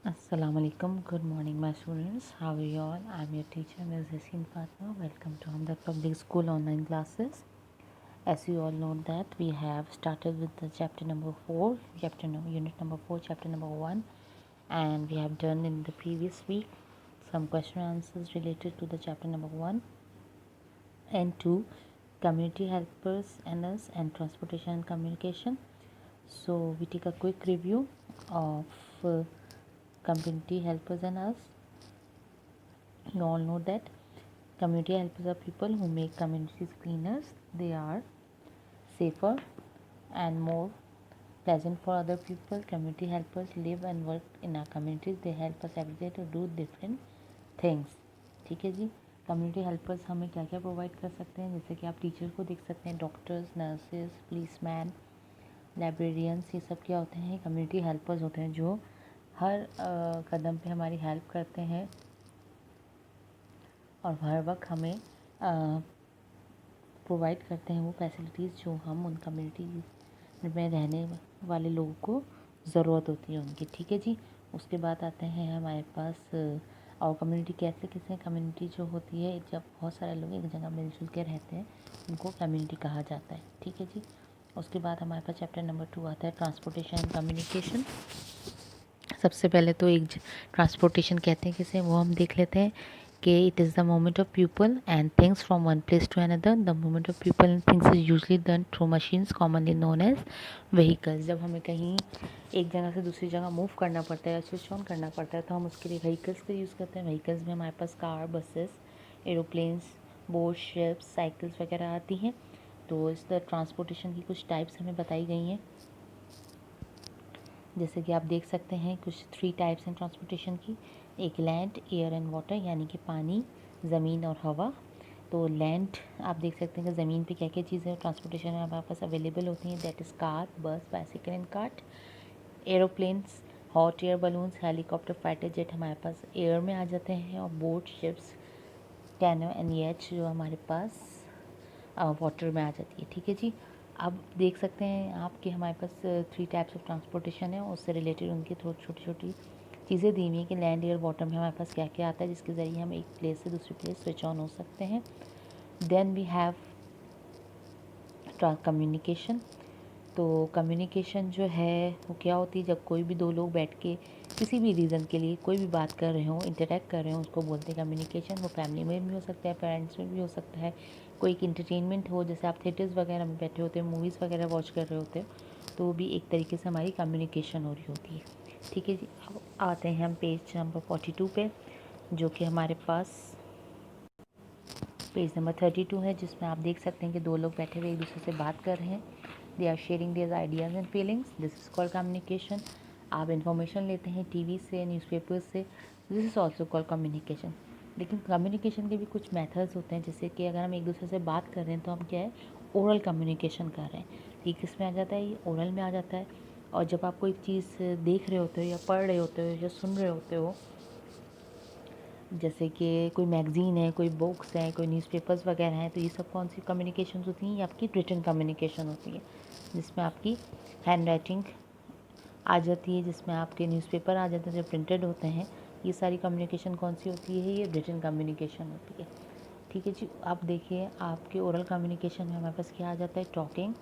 Assalamu alaikum. Good morning, my students. How are you all? I'm your teacher, Ms. Yasin Fatma. Welcome to Hamdard Public School online classes. As you all know that we have started with the chapter number 4, unit number 4, chapter number 1, and we have done in the previous week some question answers related to the chapter number 1 and 2, community helpers and us, and transportation and communication. So we take a quick review of community helpers and us. You all know that community helpers are people who make communities cleaner. They are safer and more pleasant for other people. Community helpers live and work in our communities. They help us every day to do different things. ठीक है जी. Community helpers हमें क्या क्या provide कर सकते हैं, जैसे कि आप टीचर को देख सकते हैं, डॉक्टर्स, नर्सेज, पुलिसमैन, लाइब्रेरियंस, ये सब क्या होते हैं, कम्युनिटी हेल्पर्स होते हैं जो हर कदम पे हमारी हेल्प करते हैं और हर वक्त हमें प्रोवाइड करते हैं वो फैसिलिटीज़ जो हम उन कम्युनिटी में रहने वाले लोगों को ज़रूरत होती है उनकी. ठीक है जी. उसके बाद आते हैं हमारे पास और कम्युनिटी कैसे किसे कम्युनिटी जो होती है जब बहुत सारे लोग एक जगह मिलजुल के रहते हैं उनको कम्युनिटी कहा जाता है. ठीक है जी. उसके बाद हमारे पास चैप्टर नंबर 2 आता है ट्रांसपोर्टेशन एंड कम्युनिकेशन. सबसे पहले तो एक ट्रांसपोर्टेशन कहते हैं किसे, वो हम देख लेते हैं कि it is the movement of people and things from one place to another. The movement of people and things is usually done through machines commonly known as vehicles. जब हमें कहीं एक जगह से दूसरी जगह मूव करना पड़ता है या स्विच ऑन करना पड़ता है तो हम उसके लिए व्हीकल्स का यूज़ करते हैं. व्हीकल्स में हमारे पास car, buses, aeroplanes, boat, ships, cycles वगैरह आती हैं. तो इस ट्रांसपोर्टेशन की कुछ टाइप्स हमें बताई गई हैं. जैसे कि आप देख सकते हैं कुछ 3 टाइप्स हैं ट्रांसपोर्टेशन की. एक लैंड, एयर एंड वाटर, यानी कि पानी, ज़मीन और हवा. तो लैंड आप देख सकते हैं कि ज़मीन पे क्या क्या चीज़ें ट्रांसपोर्टेशन में हमारे पास अवेलेबल होती हैं. दैट इज़ कार, बस, bicycle and cart. Aeroplanes, hot air balloons, helicopter, fighter jet हमारे पास एयर में आ जाते हैं. और बोट, शिप्स, कैनो एंड येच जो हमारे पास वाटर में आ जाती है. ठीक है जी. अब देख सकते हैं आप कि हमारे पास 3 टाइप्स ऑफ ट्रांसपोर्टेशन है. उससे रिलेटेड उनकी थोड़ी छोटी छोटी चीज़ें दी हुई हैं कि लैंड, एयर, वाटर में हमारे पास क्या क्या आता है जिसके ज़रिए हम एक प्लेस से दूसरी प्लेस स्विच ऑन हो सकते हैं. Then we have communication. तो कम्युनिकेशन जो है वो क्या होती है, जब कोई भी दो लोग बैठ के किसी भी रीज़न के लिए कोई भी बात कर रहे हों, इंटरेक्ट कर रहे हों, उसको बोलते हैं कम्युनिकेशन. वो फैमिली में भी हो सकता है, पेरेंट्स में भी हो सकता है, कोई एक इंटरटेनमेंट हो, जैसे आप थिएटर्स वगैरह में बैठे होते हो, मूवीज़ वगैरह वॉच कर रहे होते हो, तो वो भी एक तरीके से हमारी कम्युनिकेशन हो रही होती है. ठीक है जी. अब आते हैं हम पेज नंबर 42 पे, जो कि हमारे पास पेज नंबर 32 है, जिसमें आप देख सकते हैं कि दो लोग बैठे हुए एक दूसरे से बात कर रहे हैं. They are sharing their ideas and feelings. This is called communication. आप इन्फॉर्मेशन लेते हैं टीवी से, न्यूज़पेपर से. This is also called communication. लेकिन कम्युनिकेशन के भी कुछ मेथड्स होते हैं, जैसे कि अगर हम एक दूसरे से बात कर रहे हैं तो हम क्या है, ओरल कम्युनिकेशन कर रहे हैं. ठीक, किस में आ जाता है, ये ओरल में आ जाता है. और जब आप कोई चीज़ देख रहे होते हो या पढ़ रहे होते हो या सुन रहे होते हो, जैसे कि कोई मैगज़ीन है, कोई बुक्स हैं, कोई न्यूज़पेपर्स वगैरह हैं, तो ये सब कौन सी कम्युनिकेशन होती हैं, ये आपकी रिटन कम्युनिकेशन होती है, जिसमें आपकी हैंड राइटिंग आ जाती है, जिसमें आपके न्यूज़पेपर आ जाते हैं जो प्रिंटेड होते हैं. ये सारी कम्युनिकेशन कौन सी होती है, ये रिटन कम्युनिकेशन होती है. ठीक है जी. आप देखिए आपके ओरल कम्युनिकेशन में हमारे पास क्या आ जाता है, talking,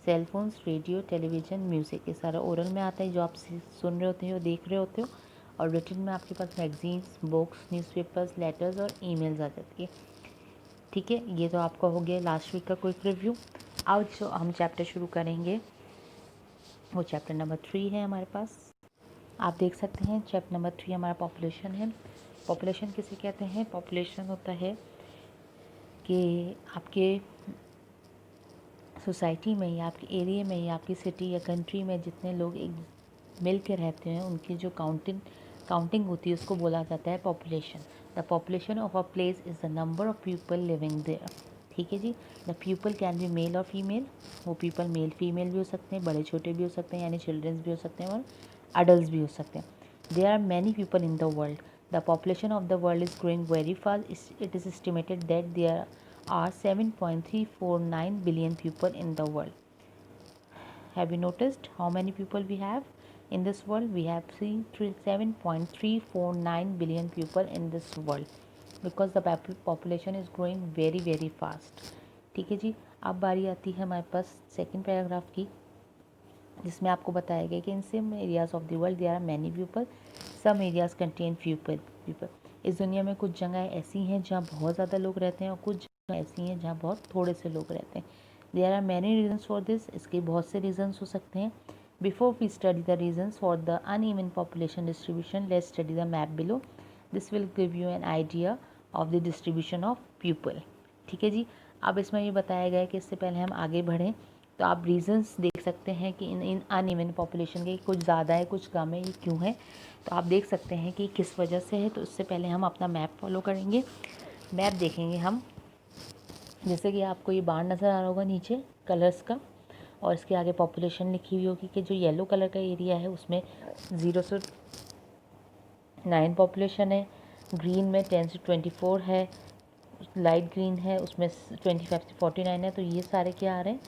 cell phones, radio, television, music, ये सारा ओरल में आता है जो आप सुन रहे होते हो, देख रहे होते हो. और रिटन में आपके पास मैगज़ीन्स, बुक्स, न्यूज़पेपर्स, लेटर्स और ईमेल्स आ जाती है. ठीक है. ये तो आपका हो गया लास्ट वीक का क्विक रिव्यू. आज जो हम चैप्टर शुरू करेंगे वो चैप्टर नंबर 3 है हमारे पास. आप देख सकते हैं चैप्टर नंबर 3 हमारा पॉपुलेशन है. पॉपुलेशन किसे कहते हैं, पॉपुलेशन होता है कि आपके सोसाइटी में या आपके एरिया में या आपकी सिटी या कंट्री में जितने लोग एक मिल के रहते हैं उनकी जो काउंटिंग होती है उसको बोला जाता है population. The population of a place is the number of people living there. ठीक है जी. The people can be male और फीमेल. वो पीपल मेल फीमेल भी हो सकते हैं, बड़े छोटे भी हो सकते हैं, यानी चिल्ड्रंस भी हो सकते हैं और अडल्ट भी हो सकते हैं. There are many people in the world. The population of the world is growing very fast. It is estimated that there are 7.349 billion people in the world. Have you noticed how many people we have In this world, we have 7.349 billion people in this world because the population is growing very very fast. ठीक है जी. अब बारी आती है हमारे पास second paragraph की, जिसमें आपको बताया गया कि in some areas of the world there are many people, some areas contain few people. इस दुनिया में कुछ जगह ऐसी हैं जहाँ बहुत ज़्यादा लोग रहते हैं और कुछ जगह ऐसी हैं जहाँ बहुत थोड़े से लोग रहते हैं. There are many reasons for this. इसके बहुत से रीजन्स हो सकते हैं. Before we study the reasons for the uneven population distribution, let's study the map below. This will give you an idea of the distribution of people. ठीक है जी. अब इसमें ये बताया गया है कि इससे पहले हम आगे बढ़ें तो आप रीजंस देख सकते हैं कि इन अनइवन पॉपुलेशन के कुछ ज़्यादा है कुछ कम है, ये क्यों है. तो आप देख सकते हैं कि किस वजह से है. तो इससे पहले हम अपना मैप फॉलो करेंगे. मैप देखेंगे हम, जैसे कि आपको ये बार नज़र आ रहा होगा नीचे कलर्स का, और इसके आगे पॉपुलेशन लिखी हुई होगी कि जो येलो कलर का एरिया है उसमें 0 से 9 पॉपुलेशन है, ग्रीन में 10 से 24 है, लाइट ग्रीन है उसमें 25 से 49 है. तो ये सारे क्या आ रहे हैं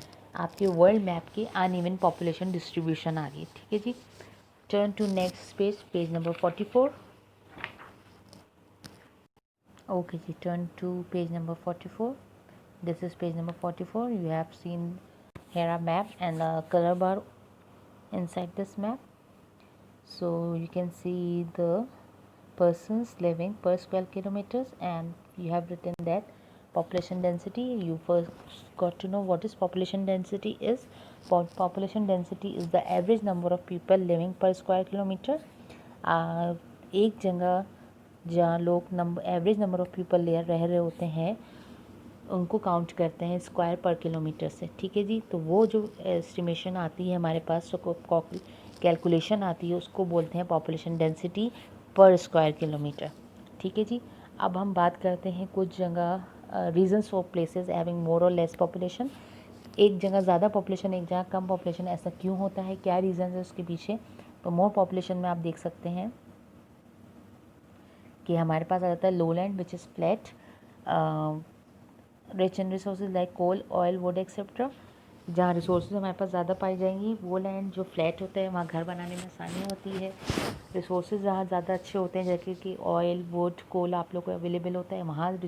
आपके वर्ल्ड मैप के अनइवन पॉपुलेशन डिस्ट्रीब्यूशन आ गई. ठीक है जी. Turn to next page, page number 44. Okay जी, turn to page number 44. This is page number 44. You have seen here a map and a color bar inside this map. So you can see the persons living per square kilometers, and you have written that population density. You first got to know what is population density is. Population density is the average number of people living per square kilometer. एक जगह जहाँ लोग average number of people रह रहे होते हैं उनको count करते हैं स्क्वायर पर किलोमीटर से. ठीक है जी. तो वो जो एस्टिमेशन आती है हमारे पास, कैलकुलेशन आती है, उसको बोलते हैं पॉपुलेशन डेंसिटी पर स्क्वायर किलोमीटर. ठीक है जी. अब हम बात करते हैं कुछ जगह reasons for places having more और लेस पॉपुलेशन. एक जगह ज़्यादा पॉपुलेशन एक जगह कम पॉपुलेशन, ऐसा क्यों होता है, क्या रीज़न है उसके पीछे. तो मोर पॉपुलेशन में आप देख सकते हैं कि हमारे पास आ जाता है lowland which is flat, rich in resources like coal, oil, wood etcetera. जहाँ रिसोर्सेज हमारे पास ज़्यादा पाई जाएंगी वो लैंड जो फ्लैट होता है वहाँ घर बनाने में आसानी होती है. रिसोर्सेज जहाँ ज़्यादा अच्छे होते हैं जैसे कि ऑयल, वुड, कोल आप लोग को अवेलेबल होता है, वहाँ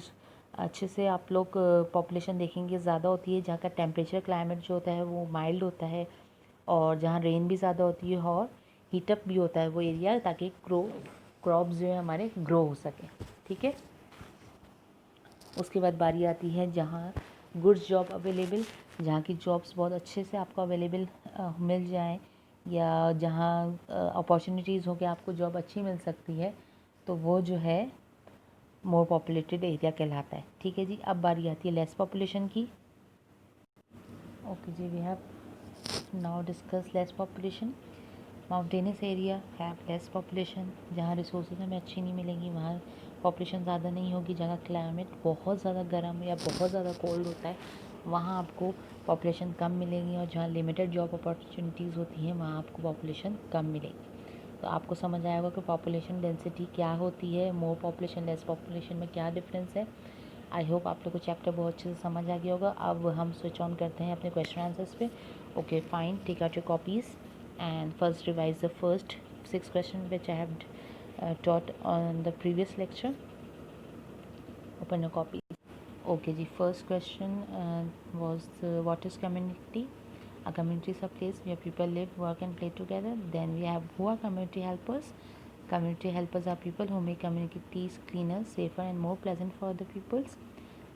अच्छे से आप लोग पॉपुलेशन देखेंगे ज़्यादा होती है. जहाँ का टेम्परेचर क्लाइमेट जो होता है वो माइल्ड होता है, और जहाँ रेन भी ज़्यादा होती है और हीटअप भी होता है वो एरिया, ताकि क्रॉप्स जो है हमारे ग्रो हो सके. ठीक है. उसके बाद बारी आती है जहाँ गुड्स जॉब अवेलेबल, जहाँ की जॉब्स बहुत अच्छे से आपको अवेलेबल मिल जाए, या जहाँ अपॉर्चुनिटीज़ हो कि आपको जॉब अच्छी मिल सकती है, तो वो जो है मोर पॉपुलेटेड एरिया कहलाता है. ठीक है जी. अब बारी आती है लेस पॉपुलेशन की. ओके जी, we have now discuss less population. Mountainous area have less population. जहाँ रिसोर्सेज हमें अच्छी नहीं मिलेंगी वहाँ पॉपुलेशन ज़्यादा नहीं होगी. जगह क्लाइमेट बहुत ज़्यादा गर्म या बहुत ज़्यादा कोल्ड होता है वहाँ आपको पॉपुलेशन कम मिलेगी, और जहाँ लिमिटेड जॉब अपॉर्चुनिटीज़ होती हैं वहाँ आपको पॉपुलेशन कम मिलेगी. तो आपको समझ आया होगा कि पॉपुलेशन डेंसिटी क्या होती है, मोर पॉपुलेशन लेस पॉपुलेशन में क्या डिफरेंस है. आई होप आप लोग को चैप्टर बहुत अच्छे से समझ आ गया होगा. अब हम स्विच ऑन करते हैं अपने क्वेश्चन आंसर्स पे. Okay fine, take out your copies and first revise the first 6 questions which I have taught on the previous lecture. Open your copy. Okay ji, first question was what is community. A community is a place where people live, work and play together. Then we have who are community helpers. Community helpers are people who make communities cleaner, safer and more pleasant for the peoples.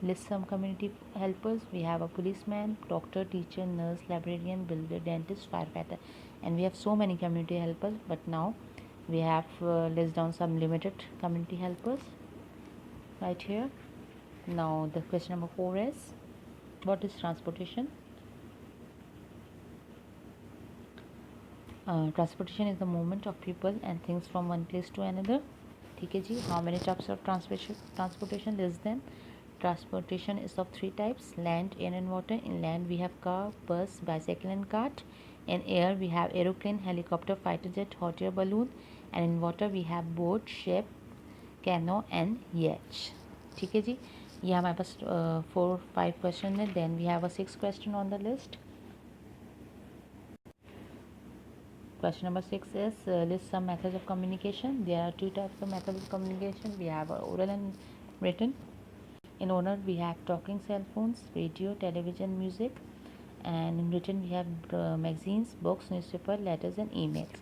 List some community helpers. We have a policeman, doctor, teacher, nurse, librarian, builder, dentist, firefighter, and we have so many community helpers. But now we have list down some limited community helpers right here. Now the question number 4 is what is transportation. Transportation is the movement of people and things from one place to another. ठीक है जी. How many types of transportation? List them. Transportation is of 3 types: land, air and water. In land we have car, bus, bicycle and cart. In air we have aeroplane, helicopter, fighter jet, hot air balloon. And in water we have boat, ship, canoe and yacht. ठीक है जी. ये हमारे पास 4-5 question है. Then we have a 6th question on the list. Question number 6 is list some methods of communication. There are two types of methods of communication. We have oral and written. In oral we have talking cell phones, radio, television, music, and in written we have magazines, books, newspaper, letters and emails.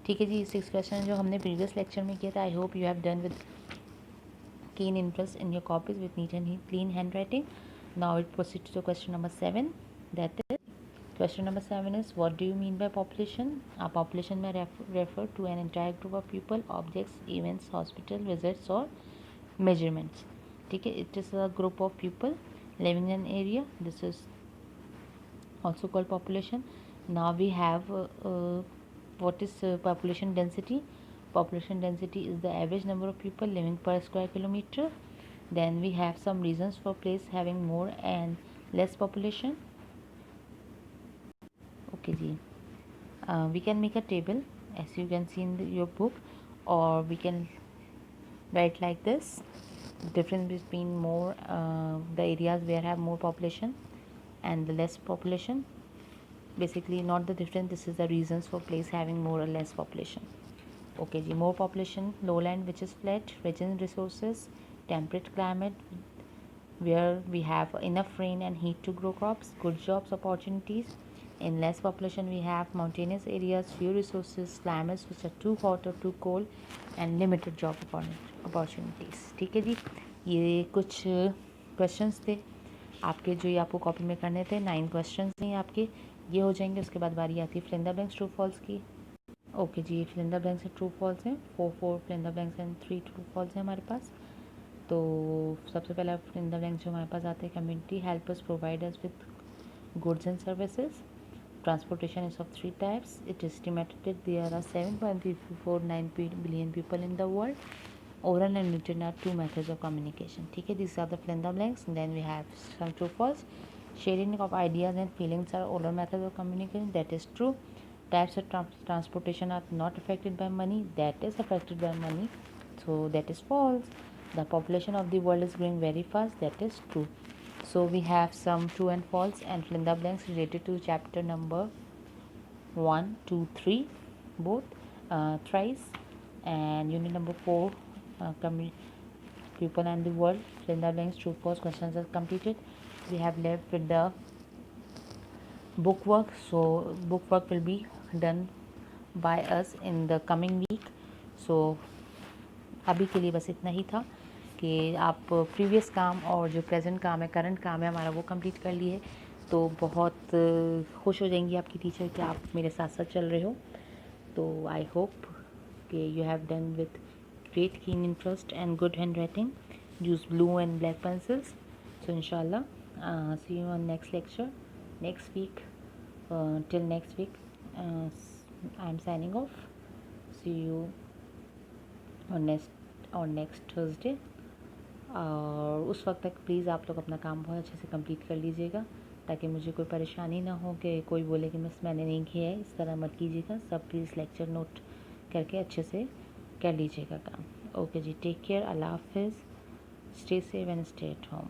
ठीक है जी, 6 question जो हमने previous lecture में किया था. I hope you have done with keen interest in your copies with neat and clean handwriting. Now it proceeds to question number 7. That is, question number 7 is, what do you mean by population? A population may refer to an entire group of people, objects, events, hospital visits or measurements. ठीक है, it is a group of people living in an area. This is also called population. Now we have what is population density. Population density is the average number of people living per square kilometer. Then we have some reasons for place having more and less population. Okay ji, we can make a table as you can see in your book, or we can write like this: difference between more the areas where have more population and the less population. Basically not the difference, this is the reasons for place having more or less population. Okay ji, more population, lowland which is flat, rich in resources, temperate climate where we have enough rain and heat to grow crops, good jobs opportunities. In less population we have mountainous areas, few resources, climates which are too hot or too cold, and limited job opportunities. ठीक है जी, ये कुछ questions थे आपके जो ये आपको copy में करने थे. 9 क्वेश्चंस थे आपके, ये हो जाएंगे. उसके बाद बारी आती है fill in the blanks true false की. ओके जी, फिल इन द ब्लैंक्स से ट्रू फॉल्स हैं. 4 fill in the blanks and 3 true false हैं हमारे पास. तो सबसे पहला फिल इन द ब्लैंक्स जो हमारे पास आते हैं, community help us provide us with goods and services. Transportation is of 3 types. It is estimated there are 7.349 billion people in the world. Oral and written are 2 methods of communication. ठीक है, these are the fill in the blanks. Then we have some true false. Sharing of ideas and feelings are oral methods of communication. That is true. Types of transportation are not affected by money. That is affected by money. So that is false. The population of the world is growing very fast. That is true. So we have some true and false and fill in the blanks related to chapter number 1, 2, 3 both thrice, and unit number 4 people and the world. Fill in the blanks, true false questions are completed. We have left with the book work. So book work will be done by us in the coming week. So अभी के लिए बस इतना ही था कि आप previous काम और जो प्रेजेंट काम है, करंट काम है हमारा, वो कंप्लीट कर लिए तो बहुत खुश हो जाएंगी आपकी टीचर कि आप मेरे साथ साथ चल रहे हो. तो आई होप कि you have done with great keen interest and good hand writing. Use blue and black pencils. So इंशाल्लाह see you on next lecture next week. Till next week I am signing off. See you और next Thursday. और उस वक्त तक please आप लोग अपना काम बहुत अच्छे से कंप्लीट कर लीजिएगा ताकि मुझे कोई परेशानी ना हो कि कोई बोले कि मिस मैंने नहीं किया है. इस तरह मत कीजिएगा. सब प्लीज़ लेक्चर नोट करके अच्छे से कर लीजिएगा काम. ओके जी, टेक केयर. अल्लाह हाफिज़. Stay safe and stay at home.